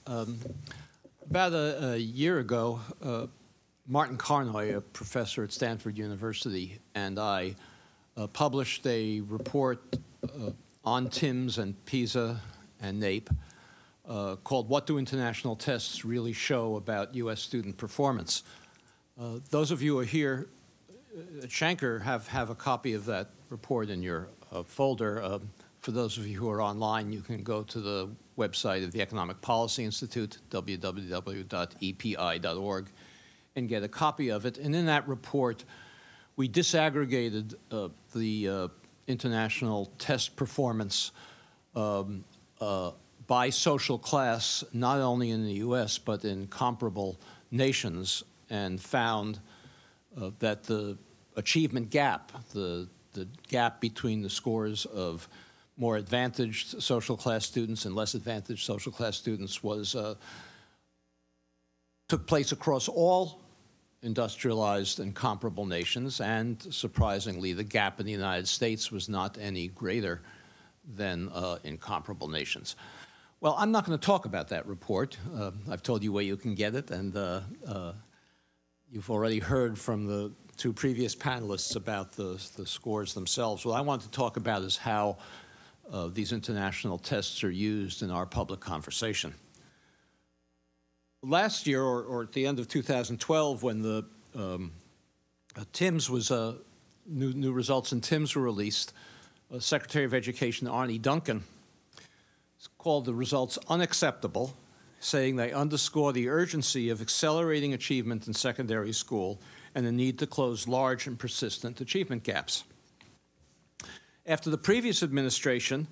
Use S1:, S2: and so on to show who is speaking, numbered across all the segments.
S1: About a year ago, Martin Carnoy, a professor at Stanford University, and I published a report on TIMSS and PISA and NAEP called "What Do International Tests Really Show About U.S. Student Performance?" Those of you who are here at Schenker have a copy of that report in your folder. For those of you who are online, you can go to the website of the Economic Policy Institute, www.epi.org, and get a copy of it. And in that report, we disaggregated the international test performance by social class, not only in the U.S., but in comparable nations, and found that the achievement gap, the gap between the scores of more advantaged social class students and less advantaged social class students took place across all industrialized and comparable nations, and surprisingly, the gap in the United States was not any greater than in comparable nations. Well, I'm not going to talk about that report. I've told you where you can get it, and you've already heard from the two previous panelists about the scores themselves. What I want to talk about is how these international tests are used in our public conversation. Last year, or at the end of 2012, when the TIMSS was new results in TIMSS were released, Secretary of Education Arne Duncan called the results unacceptable, saying they underscore the urgency of accelerating achievement in secondary school and the need to close large and persistent achievement gaps. After the previous administration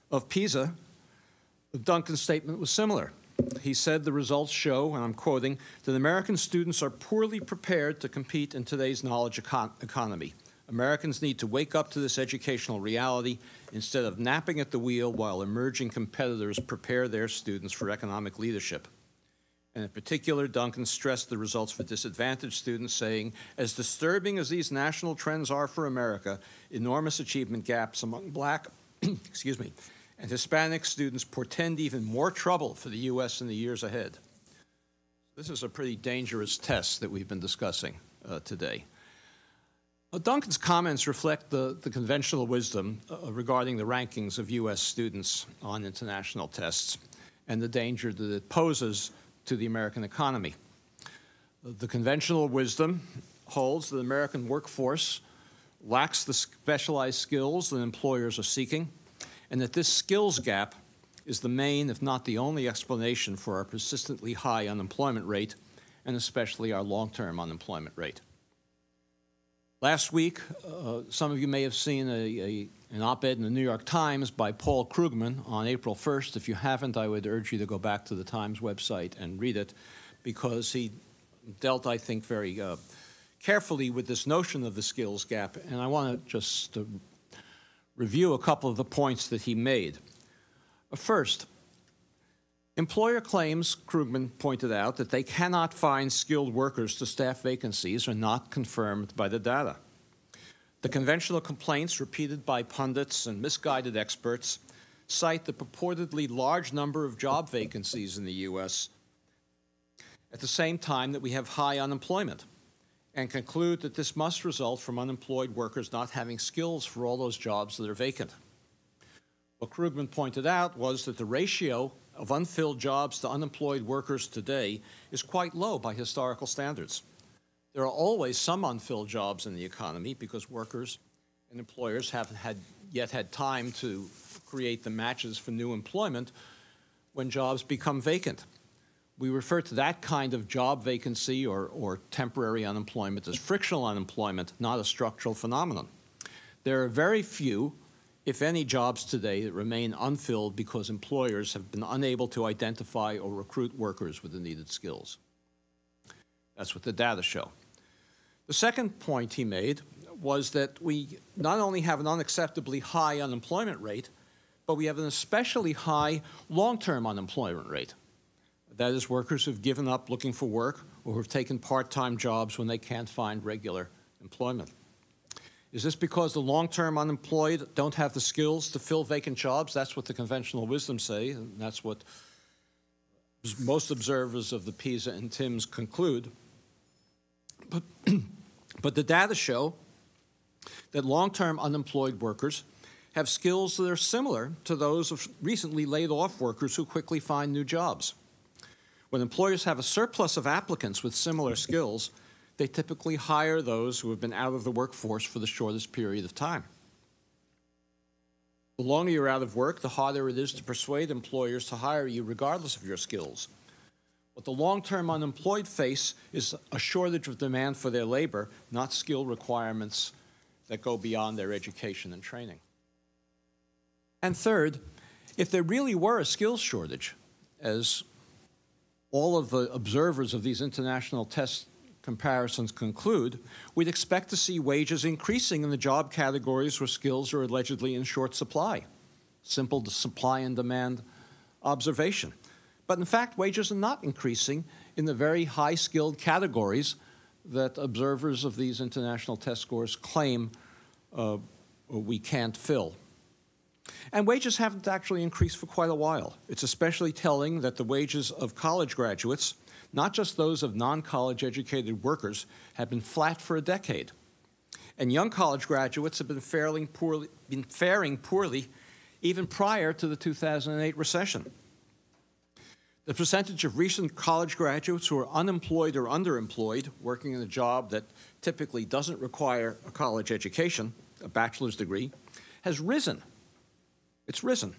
S1: of PISA, Duncan's statement was similar. He said the results show, and I'm quoting, that American students are poorly prepared to compete in today's knowledge economy. Americans need to wake up to this educational reality instead of napping at the wheel while emerging competitors prepare their students for economic leadership. And in particular, Duncan stressed the results for disadvantaged students, saying, as disturbing as these national trends are for America, enormous achievement gaps among Black excuse me, and Hispanic students portend even more trouble for the U.S. in the years ahead. This is a pretty dangerous test that we've been discussing today. Duncan's comments reflect the conventional wisdom regarding the rankings of U.S. students on international tests and the danger that it poses to the American economy. The conventional wisdom holds that the American workforce lacks the specialized skills that employers are seeking, and that this skills gap is the main, if not the only, explanation for our persistently high unemployment rate, and especially our long-term unemployment rate. Last week, some of you may have seen an op-ed in the New York Times by Paul Krugman on April 1st. If you haven't, I would urge you to go back to the Times website and read it, because he dealt, I think, very carefully with this notion of the skills gap, and I want to just review a couple of the points that he made. First, employer claims, Krugman pointed out, that they cannot find skilled workers to staff vacancies are not confirmed by the data. The conventional complaints repeated by pundits and misguided experts cite the purportedly large number of job vacancies in the U.S. at the same time that we have high unemployment, and conclude that this must result from unemployed workers not having skills for all those jobs that are vacant. What Krugman pointed out was that the ratio of unfilled jobs to unemployed workers today is quite low by historical standards. There are always some unfilled jobs in the economy because workers and employers haven't yet had time to create the matches for new employment when jobs become vacant. We refer to that kind of job vacancy or temporary unemployment as frictional unemployment, not a structural phenomenon. There are very few, if any, jobs today that remain unfilled because employers have been unable to identify or recruit workers with the needed skills. That's what the data show. The second point he made was that we not only have an unacceptably high unemployment rate, but we have an especially high long-term unemployment rate. That is, workers who've given up looking for work or who've taken part-time jobs when they can't find regular employment. Is this because the long-term unemployed don't have the skills to fill vacant jobs? That's what the conventional wisdom say, and that's what most observers of the PISA and TIMSS conclude. But the data show that long-term unemployed workers have skills that are similar to those of recently laid-off workers who quickly find new jobs. When employers have a surplus of applicants with similar skills, they typically hire those who have been out of the workforce for the shortest period of time. The longer you're out of work, the harder it is to persuade employers to hire you regardless of your skills. What the long-term unemployed face is a shortage of demand for their labor, not skill requirements that go beyond their education and training. And third, if there really were a skills shortage, as all of the observers of these international test comparisons conclude, we'd expect to see wages increasing in the job categories where skills are allegedly in short supply. Simple supply and demand observation. But in fact, wages are not increasing in the very high-skilled categories that observers of these international test scores claim we can't fill. And wages haven't actually increased for quite a while. It's especially telling that the wages of college graduates, not just those of non-college educated workers, have been flat for a decade. And young college graduates have been faring poorly even prior to the 2008 recession. The percentage of recent college graduates who are unemployed or underemployed, working in a job that typically doesn't require a college education, a bachelor's degree, has risen. It's risen,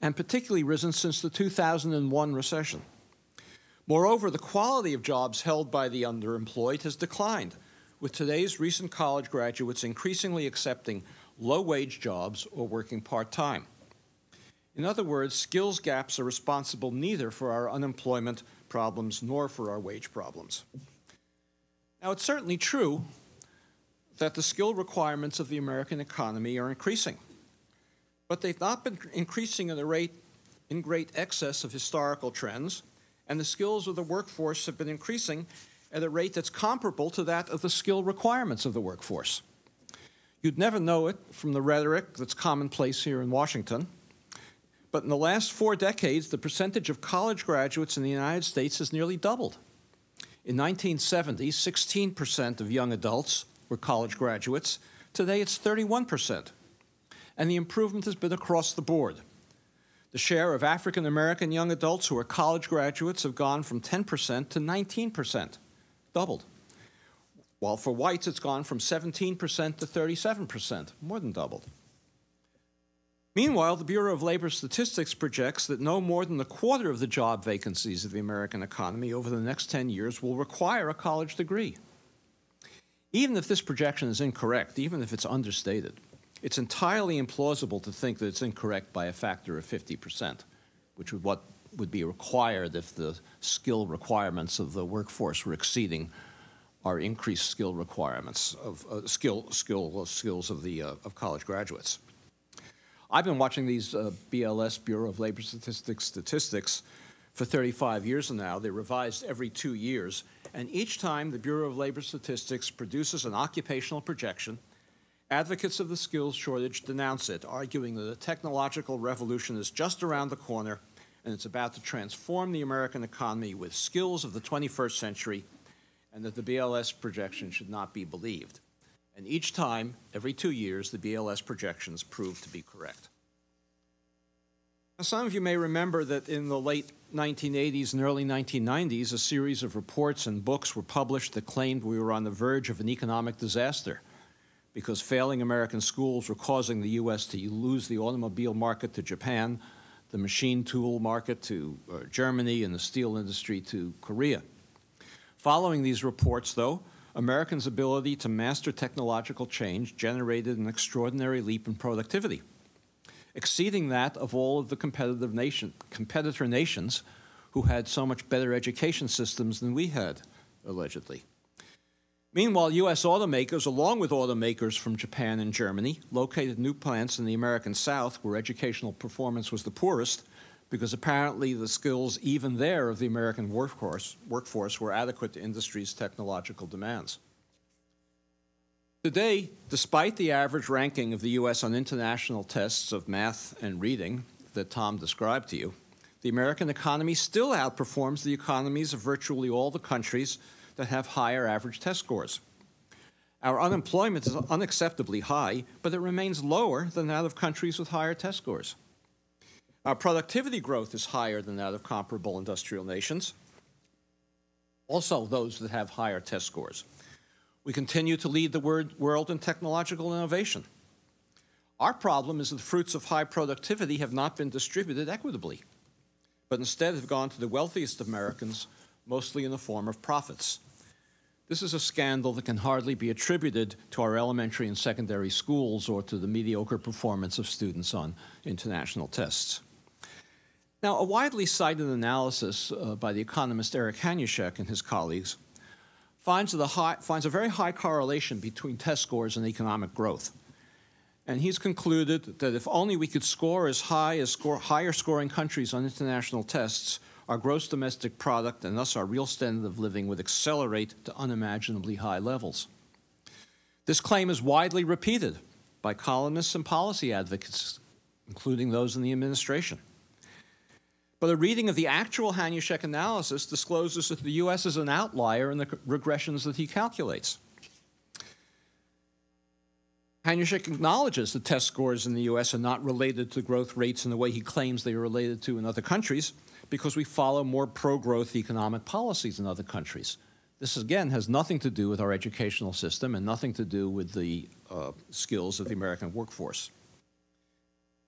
S1: and particularly risen since the 2001 recession. Moreover, the quality of jobs held by the underemployed has declined, with today's recent college graduates increasingly accepting low-wage jobs or working part-time. In other words, skills gaps are responsible neither for our unemployment problems nor for our wage problems. Now, it's certainly true that the skill requirements of the American economy are increasing, but they've not been increasing at a rate in great excess of historical trends, and the skills of the workforce have been increasing at a rate that's comparable to that of the skill requirements of the workforce. You'd never know it from the rhetoric that's commonplace here in Washington, but in the last 4 decades, the percentage of college graduates in the United States has nearly doubled. In 1970, 16% of young adults were college graduates. Today, it's 31%. And the improvement has been across the board. The share of African American young adults who are college graduates have gone from 10% to 19%, doubled. While for whites, it's gone from 17% to 37%, more than doubled. Meanwhile, the Bureau of Labor Statistics projects that no more than a quarter of the job vacancies of the American economy over the next 10 years will require a college degree. Even if this projection is incorrect, even if it's understated, it's entirely implausible to think that it's incorrect by a factor of 50%, which would what would be required if the skill requirements of the workforce were exceeding our increased skill requirements of skills of college graduates. I've been watching these BLS, Bureau of Labor Statistics, for 35 years now. They're revised every 2 years, and each time the Bureau of Labor Statistics produces an occupational projection, advocates of the skills shortage denounce it, arguing that the technological revolution is just around the corner and it's about to transform the American economy with skills of the 21st century, and that the BLS projection should not be believed. And each time, every 2 years, the BLS projections prove to be correct. Now, some of you may remember that in the late 1980s and early 1990s, a series of reports and books were published that claimed we were on the verge of an economic disaster because failing American schools were causing the U.S. to lose the automobile market to Japan, the machine tool market to Germany, and the steel industry to Korea. Following these reports, though, Americans' ability to master technological change generated an extraordinary leap in productivity, exceeding that of all of the competitor nations who had so much better education systems than we had, allegedly. Meanwhile, U.S. automakers, along with automakers from Japan and Germany, located new plants in the American South where educational performance was the poorest, because apparently the skills even there of the American workforce were adequate to industry's technological demands. Today, despite the average ranking of the U.S. on international tests of math and reading that Tom described to you, the American economy still outperforms the economies of virtually all the countries that have higher average test scores. Our unemployment is unacceptably high, but it remains lower than that of countries with higher test scores. Our productivity growth is higher than that of comparable industrial nations, also those that have higher test scores. We continue to lead the world in technological innovation. Our problem is that the fruits of high productivity have not been distributed equitably, but instead have gone to the wealthiest Americans, mostly in the form of profits. This is a scandal that can hardly be attributed to our elementary and secondary schools or to the mediocre performance of students on international tests. Now, a widely cited analysis by the economist Eric Hanushek and his colleagues finds a very high correlation between test scores and economic growth. And he's concluded that if only we could score as high as higher scoring countries on international tests, our gross domestic product and thus our real standard of living would accelerate to unimaginably high levels. This claim is widely repeated by columnists and policy advocates, including those in the administration. But a reading of the actual Hanushek analysis discloses that the U.S. is an outlier in the regressions that he calculates. Hanushek acknowledges that test scores in the U.S. are not related to growth rates in the way he claims they are related to in other countries, because we follow more pro-growth economic policies in other countries. This, again, has nothing to do with our educational system and nothing to do with the skills of the American workforce.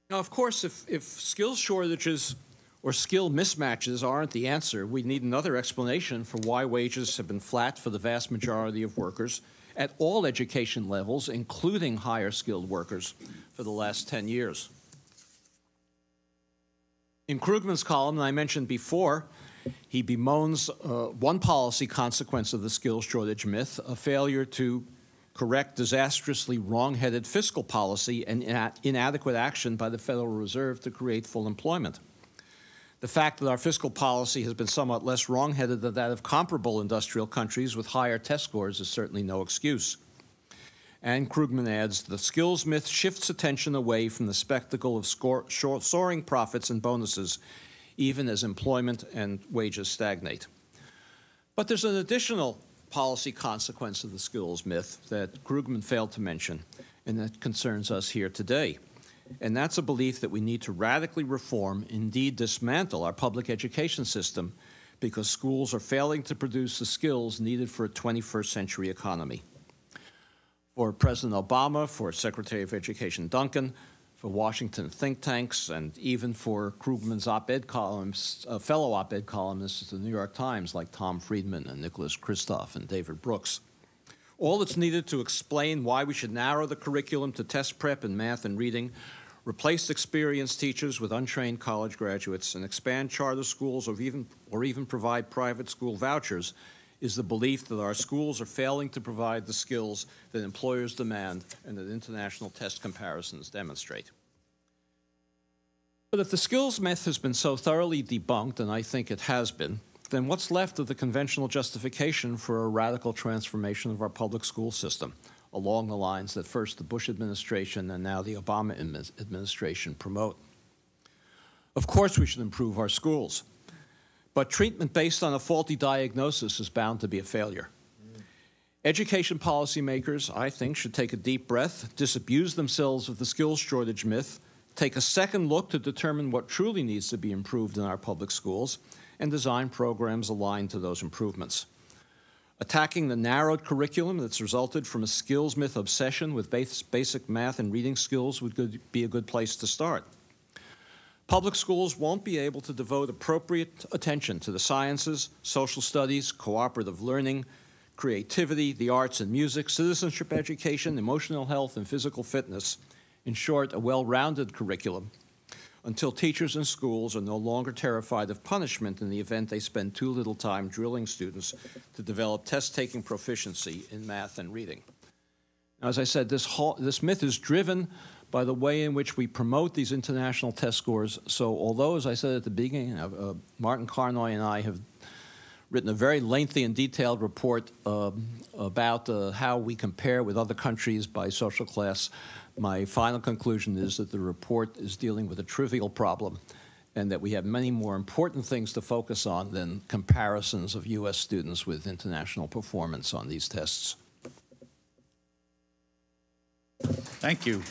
S1: Now, of course, if skills shortages or skill mismatches aren't the answer, we need another explanation for why wages have been flat for the vast majority of workers at all education levels, including higher skilled workers, for the last 10 years. In Krugman's column that I mentioned before, he bemoans one policy consequence of the skills shortage myth, a failure to correct disastrously wrong-headed fiscal policy and inadequate action by the Federal Reserve to create full employment. The fact that our fiscal policy has been somewhat less wrong-headed than that of comparable industrial countries with higher test scores is certainly no excuse. And Krugman adds, the skills myth shifts attention away from the spectacle of soaring profits and bonuses, even as employment and wages stagnate. But there's an additional policy consequence of the skills myth that Krugman failed to mention, and that concerns us here today. And that's a belief that we need to radically reform, indeed dismantle, our public education system because schools are failing to produce the skills needed for a 21st century economy. For President Obama, for Secretary of Education Duncan, for Washington think tanks, and even for Krugman's op-ed columns, fellow op-ed columnists at the New York Times like Tom Friedman and Nicholas Kristof and David Brooks. All that's needed to explain why we should narrow the curriculum to test prep in math and reading, replace experienced teachers with untrained college graduates, and expand charter schools or even provide private school vouchers is the belief that our schools are failing to provide the skills that employers demand and that international test comparisons demonstrate. But if the skills myth has been so thoroughly debunked, and I think it has been, then what's left of the conventional justification for a radical transformation of our public school system along the lines that first the Bush administration and now the Obama administration promote? Of course we should improve our schools, but treatment based on a faulty diagnosis is bound to be a failure. Education policymakers, I think, should take a deep breath, disabuse themselves of the skills shortage myth, take a second look to determine what truly needs to be improved in our public schools, and design programs aligned to those improvements. Attacking the narrowed curriculum that's resulted from a skills myth obsession with basic math and reading skills would be a good place to start. Public schools won't be able to devote appropriate attention to the sciences, social studies, cooperative learning, creativity, the arts and music, citizenship education, emotional health, and physical fitness, in short, a well-rounded curriculum, until teachers in schools are no longer terrified of punishment in the event they spend too little time drilling students to develop test-taking proficiency in math and reading. Now, as I said, this myth is driven by the way in which we promote these international test scores. So although, as I said at the beginning, Martin Carnoy and I have written a very lengthy and detailed report about how we compare with other countries by social class, my final conclusion is that the report is dealing with a trivial problem and that we have many more important things to focus on than comparisons of U.S. students with international performance on these tests.
S2: Thank you.